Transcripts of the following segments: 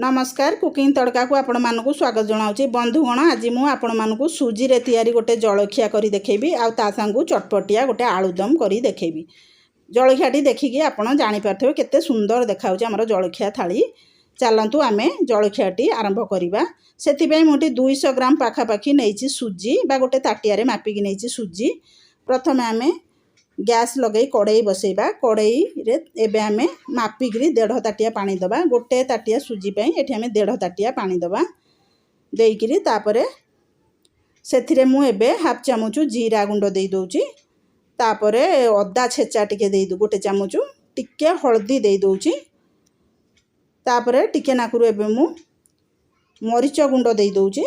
नमस्कार कुकिंग तड़का को आपण मानकु स्वागत जनाऊँगी। बंधुगण आज मु आपण मानकु सुजी रे तैयारी गोटे जलखिया करी देखेबी आ ता संगु चटपटिया गोटे आलूदम करी देखेबी। जलखियाटी देखिकी आपण जानि पारथबे केते सुंदर देखाउची हमर जलखिया थाली। चलंतु आमे जलखियाटी आरंभ करिबा। सेति पई मोटी 200 ग्राम पाखा पाखी नैची सुजी बा गोटे ताटिया रे मापिकी नैची सुजी। प्रथमे आमे गैस लगे कड़ई बसैबा। कड़ई रे एबे आमे मापिकी 1.5 ताटिया पानी दबा। गोटे ताटिया सुजी पई एठी आमे 1.5 ताटिया पानी दबा। देइकिरी तापरे सेथिरे मु एबे हाफ चामच जीरा गुंड देई दोउची। तापरे अदा छेचा टिके देई दो गोटे चामच। टिके हळदी देई दोउची। तापरे टिके नाकुरु एबे मु मरीच गुंड देई दोउची।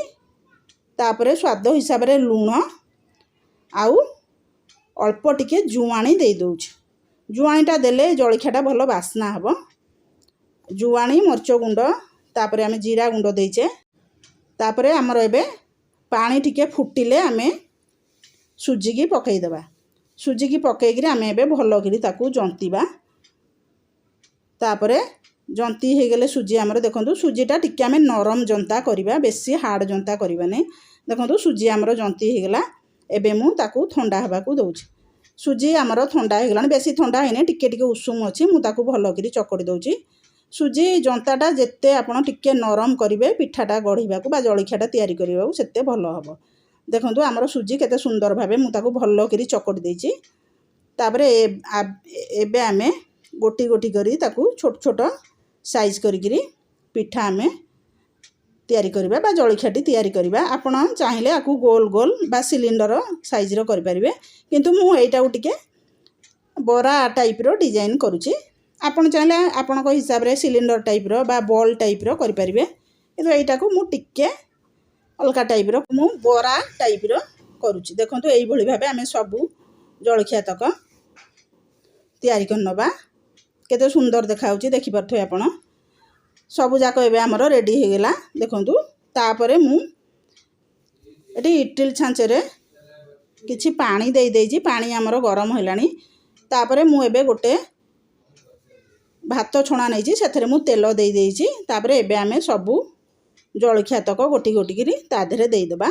तापरे स्वाद हिसाब रे लूण आउ अल्प टिके जुआणी दे दूची। जुआणीटा देले जलखियाटा भल बास्ना हबो। जुआणी मरीच गुंड तापरे आमे जीरा गुंड देइचे। तापरे हमर एबे पानी टिके फुटिले आमे सुजी की पकई देबा। सुजी की पकईकरी आमे एबे भल करी ताकू जंतीबा। तापरे जंती हे गेले सुजी हमर देखंतु सुजीटा टिके आमे नरम जंता करिबा, बेसी हार्ड जंता करिबा नै। देखंतु सुजी हमर जंती हे गेला। एबे मु ताकू ठंडा हबाकू दउची। सुजी हमर ठंडा हे गलानी, बेसी ठंडा हेने टिके टिके उषुम अछि। मु ताकू भल करी चकड़ी दउची। सुजी जंताटा जेते आपण टिके नरम करिवे पिठाटा गढिबाकू बा जलखियाटा तयारी करिबाकू सेते भल हबो। देखंतु हमर सुजी केते सुंदर भाबे मु ताकू भल करी चकड़ी देइची। तापरे एबे आमे गोटी गोटी करी ताकू छोट छोट साइज करी पिठा आमे तैयारी करिबा बा जलखियाटी तैयारी करिबा। आपण चाहिले आकू गोल गोल बा सिलिंडर साइज रो करि परिबे, किंतु मु एटा टिके बरा टाइप रो डिजाइन करूची। आपण चाहिले आपण को हिसाब रे सिलिंडर टाइप रो बा बॉल टाइप रो करि परिबे, किंतु एटा को मु टिके अलका टाइप रो मु बरा टाइप रो करूची। देखंतु एई भली भाबे आमे सबु जलखिया तक तैयारी करनबा। केते सुंदर देखाउची देखि परथो आपण। सबु जाक एबे हमर रेडी हे गेला। देखंतु तापरे मु एटी इडली छांचे रे किछि पानी देई देइची। पानी हमर गरम हेलानी। तापरे मु एबे गोटे भात छणा नैची, सेथरे मु तेल देई देइची। तापरे एबे आमे सबु जलखिया तक गोटी गोटी करी ता धरे देई दबा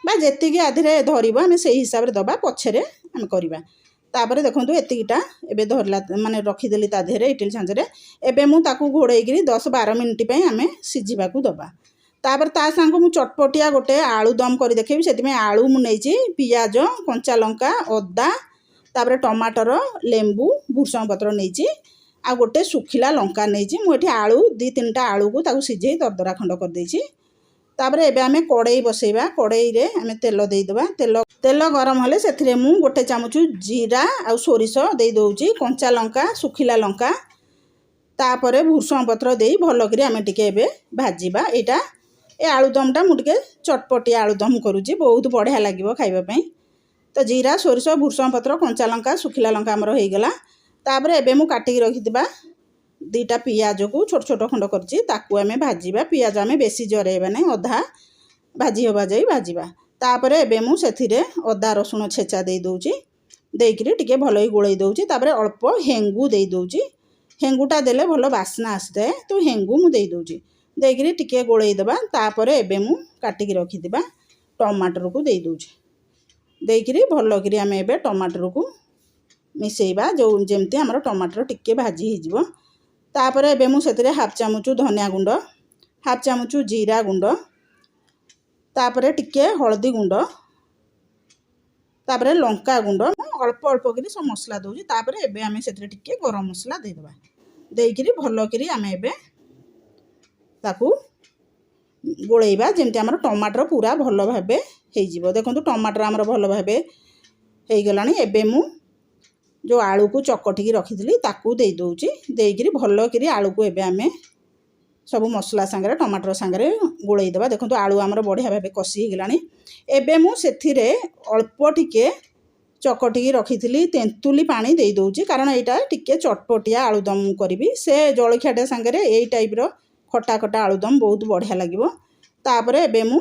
बा जेतिकी आधरे धरिबो आमे सेही हिसाब रे दबा, पछरे आमे करिबा। तापरे देखंतु एतिकीटा एबे धरला माने रखी देली ता धरे इडली छांचे रे। एबे मु ताकू घोड़ेई करी 10-12 मिनिट पई आमे सिझिबाकू दबा। तापर ता संग मु चटपटिया गोटे आलू दम करी देखेबी। सेति में आलू मु नैची, पियाज, कंचा लंका, अदा, तापर टमाटर, लेंबू, भुसंग पत्र नैची आ गोटे सुखिला लंका नैची। मु एठी आलू 2-3टा आलू को ताकू सिझेई दरदरा खंड कर देइची। तापरे एबे आमे कड़ई बसैबा। कड़ई रे आमे तेल देई दबा। तेल गरम हले सेथिरे मु गोटे चामच जीरा आ सोरिष देई दोउची, कंचा लंका, सुखिला लंका, तापरे भुसंग पत्र देई भल करी आमे टिके एबे भाजीबा। एटा ए आलूदमटा मु टिके चटपटिया आलूदम करूची, बहुत बढ़िया लागिवो खाइबा पई। तो जीरा, सोरिष, भुसंग पत्र, कंचा लंका, सुखिला लंका हमर हे गेला। तापरे एबे मु काटी रखिदिबा 2टा पियाज को छोट छोट खंड करची, ताकू आमे भाजीबा। पियाज आमे बेसी जरेबा नै, अधा भाजी होबा जाई भाजीबा। तापरे एबे मु सेथिरे अदा रसुण छेचा देई दोउची। देइकरी टिके भलई गोळई दोउची। तापरे अल्प हेंगू देई दोउची। हेंगूटा देले भलो बास्ना आसते, तो हेंगू मु देई दोउची। देइकरी टिके गोळई दबा। तापरे एबे मु काटी की रखि दिबा टमाटर को देई दोउची। देइकरी भलो करी आमे एबे टमाटर को मिसेइबा, जो जेमती हमर टमाटर टिके भाजी हि जिवो। तापरे एबे मु सेथिरे हाफ चामच धनिया गुंड, हाफ चामच जीरा गुंड, तापरे टिके हळदी गुंड, तापरे लंका गुंड अल्प अल्प करी सब मसला दोउची। तापरे एबे आमे सेथिरे टिके गरम मसला देई दबा। देइकरी भलो करी आमे एबे ताकू गोळेइबा, जेमती हमर टमाटर पूरा भलो भाबे हेइ जिवो। देखंतु टमाटर हमर भलो भाबे हेइ गलानी। एबे मु जो आलू को चकटी की रखिथिली ताकू देई दोउची। देइकरी भलो करी आलू को एबे आमे सब मसला संगे टमाटर संगे गोळई दबा। देखंतु आलू हमर बढ़िया भाबे कसी गेलानी। एबे मु सेथिरे अल्प टिके चकटी की रखिथिली तेंतुली पानी देई दोउची, कारण एटा टिके चटपटिया आलूदम करबी। से जलखियाटे संगे एई टाइप रो खटा खटा आलूदम बहुत बढ़िया लागिवो। तापरे एबे मु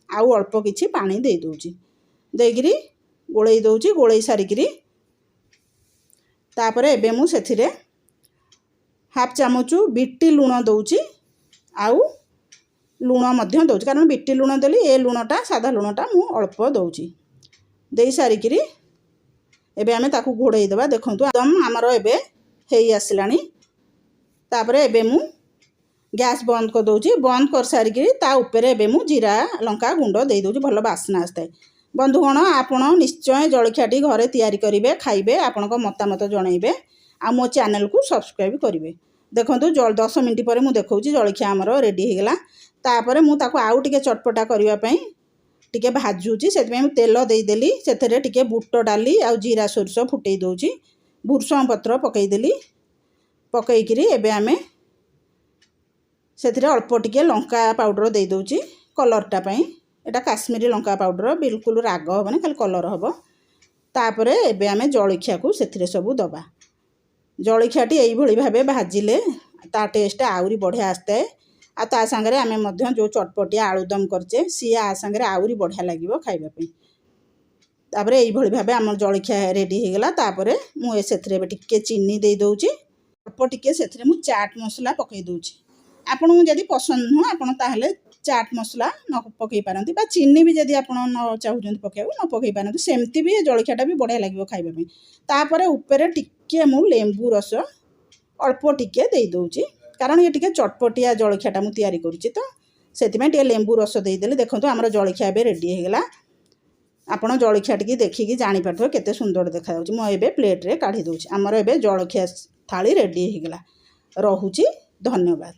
आउ अल्प किछि पानी देई दोउची। देइकरी गोळई दोउची। गोळई सारिकरी तापरे एबे मु सेथिरे हाफ चामच बीटी लुण दौची आउ लुण मध्य दउछि कारण बिटी लुण देली ए लुणटा सादा लुणटा मु अल्प दउछि देई सारिकिरी एबे आमे ताकू घोड़ेई देबा देखंतु एकदम हमर एबे हेई आसिलानी तापरे एबे मु गैस बंद कर दउछि बंद कर सारिकिरी ता ऊपर एबे मु जीरा लंका गुंड देई दउछि भलो बासना आस्ताय बंधुगण आपण निश्चय जलखियाटी घरे तैयारी करिवे खाइबे आपणको मतामत जणैबे आ मो चैनल को सब्सक्राइब करिवे देखंतु 10 मिनिट पर मु देखौछि जलखिया हमर रेडी हे गेला तापरे मु ताको आउ टिके चटपटा करिवा पई टिके भाजुछि सेति में तेल देई देली सेथरे टिके बुट डाली आ जीरा सोरस फुटई दउछि भुरसम पत्र पकई देली पकई किरी एबे आमे सेथरे अल्प टिके लंका पाउडर देई दउछि कलरटा पई एटा काश्मीरी लंका पाउडर बिल्कुल राग होबने खाली कलर होबो तापरे एबे आमे जलखिया को सेथरे सब दबा जलखियाटी एई भली भाबे भाजिले ता टेस्ट आउरी बढ़िया आस्ते आ ता संगे आमे मध्य जो चटपटिया आलूदम करचे सी आ संगे आउरी बढ़िया लागिवो खाइबा पई तापरे एई भली भाबे हमर जलखिया रेडी हे गेला तापरे मु ए सेथरे टिके चीनी देई दउची अल्प टिके सेथरे मु चाट मसला पकई दउची आपन जदी पसंद न आपन ताहले चाट मसला न पकई पारंती बा चीनी भी जदी आपन न चाहुजंती पकेबो न पकई पारंती सेमती भी जलखियाटा भी बढ़िया लागिवो खाइबा पई तापरे ऊपर टिके मु लेंबू रस अल्प टिके देई दउची कारण ये टिके चटपटिया जलखियाटा मु तैयारी करूची तो सेति में टिके लेंबू रस देई देले देखंतु हमर जलखिया बे रेडी हे गेला आपण जलखिया टिके देखिकी जानि पारथो केते सुंदर देखा जाउची मो एबे प्लेट रे काढी दउची हमर एबे जलखिया थाली रेडी हे गेला रहुची धन्यवाद।